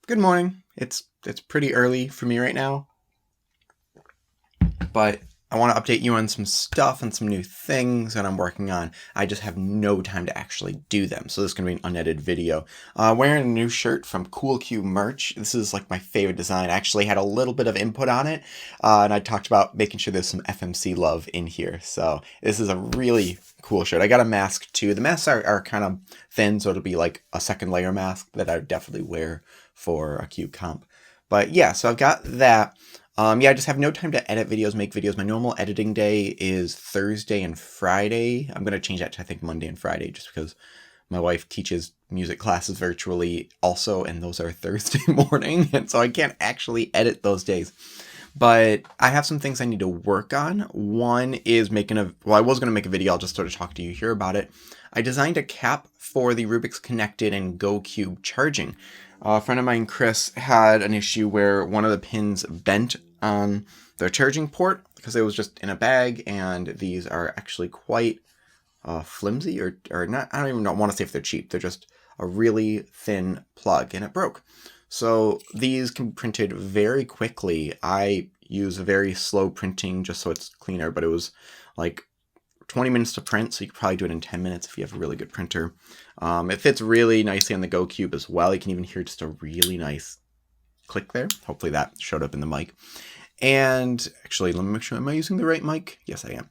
Good morning. It's pretty early for me right now, but I want to update you on some stuff and some new things that I'm working on. I just have no time to actually do them, so this is going to be an unedited video. Wearing a new shirt from GoCube merch. This is like my favorite design. I actually had a little bit of input on it, and I talked about making sure there's some FMC love in here. So this is a really cool shirt. I got a mask too. The masks are kind of thin, so it'll be like a second layer mask that I would definitely wear for a Cube comp. But yeah, so I've got that. Yeah, I just have no time to edit videos, make videos. My normal editing day is Thursday and Friday. I'm going to change that to, I think, Monday and Friday, just because my wife teaches music classes virtually also, and those are Thursday morning, and so I can't actually edit those days. But I have some things I need to work on. One is I was going to make a video. I'll just sort of talk to you here about it. I designed a cap for the Rubiks Connected and GoCube charging. A friend of mine, Chris, had an issue where one of the pins bent on their charging port because it was just in a bag, and these are actually quite flimsy or not. I don't even want to say if they're cheap. They're just a really thin plug, and it broke. So these can be printed very quickly. I use a very slow printing just so it's cleaner, but it was like 20 minutes to print, so you could probably do it in 10 minutes if you have a really good printer. It fits really nicely on the GoCube as well. You can even hear just a really nice click there. Hopefully that showed up in the mic. And actually, let me make sure, am I using the right mic? Yes, I am.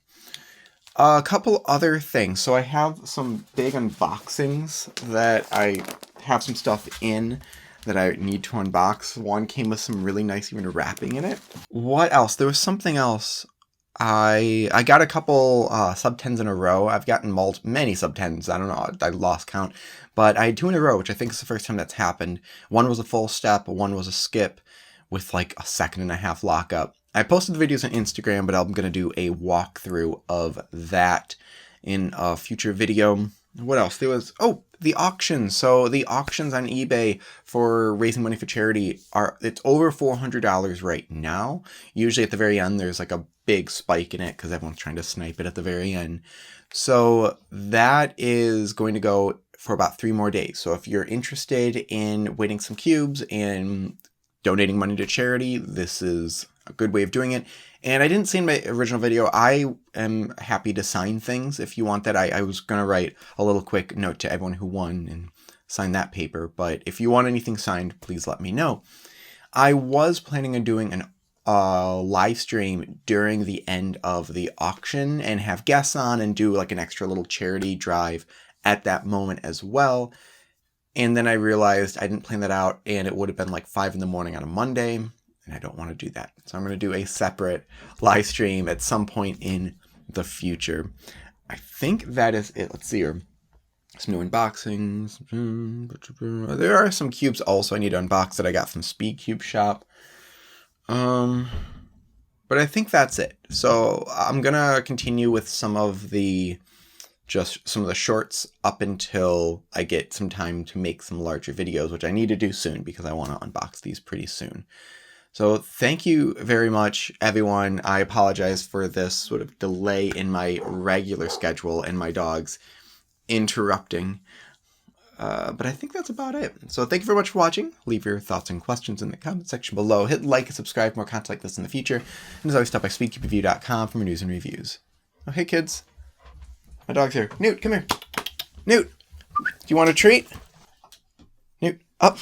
A couple other things. So I have some big unboxings that I have some stuff in that I need to unbox. One came with some really nice even wrapping in it. What else? There was something else. I got a couple sub 10s in a row. I've gotten many sub 10s. I don't know. I lost count. But I had 2 in a row, which I think is the first time that's happened. One was a full step. One was a skip with like a 1.5-second lockup. I posted the videos on Instagram, but I'm going to do a walkthrough of that in a future video. What else? There was, the auctions. So the auctions on eBay for raising money for charity it's over $400 right now. Usually at the very end, there's like a big spike in it because everyone's trying to snipe it at the very end. So that is going to go for about 3 more days. So if you're interested in winning some cubes and donating money to charity, this is a good way of doing it. And I didn't say in my original video, I am happy to sign things. If you want that, I was going to write a little quick note to everyone who won and sign that paper. But if you want anything signed, please let me know. I was planning on doing an live stream during the end of the auction and have guests on and do like an extra little charity drive at that moment as well. And then I realized I didn't plan that out, and it would have been like 5 in the morning on a Monday, and I don't want to do that. So I'm going to do a separate live stream at some point in the future. I think that is it. Let's see here. Some new unboxings. There are some cubes also I need to unbox that I got from Speed Cube Shop. But I think that's it. So I'm going to continue with some of the shorts up until I get some time to make some larger videos, which I need to do soon because I want to unbox these pretty soon. So thank you very much, everyone. I apologize for this sort of delay in my regular schedule and my dogs interrupting. But I think that's about it. So thank you very much for watching. Leave your thoughts and questions in the comment section below. Hit like and subscribe for more content like this in the future. And as always, stop by speedcubereview.com for more news and reviews. Oh, hey kids. My dog's here. Newt, come here. Newt, do you want a treat? Newt, up.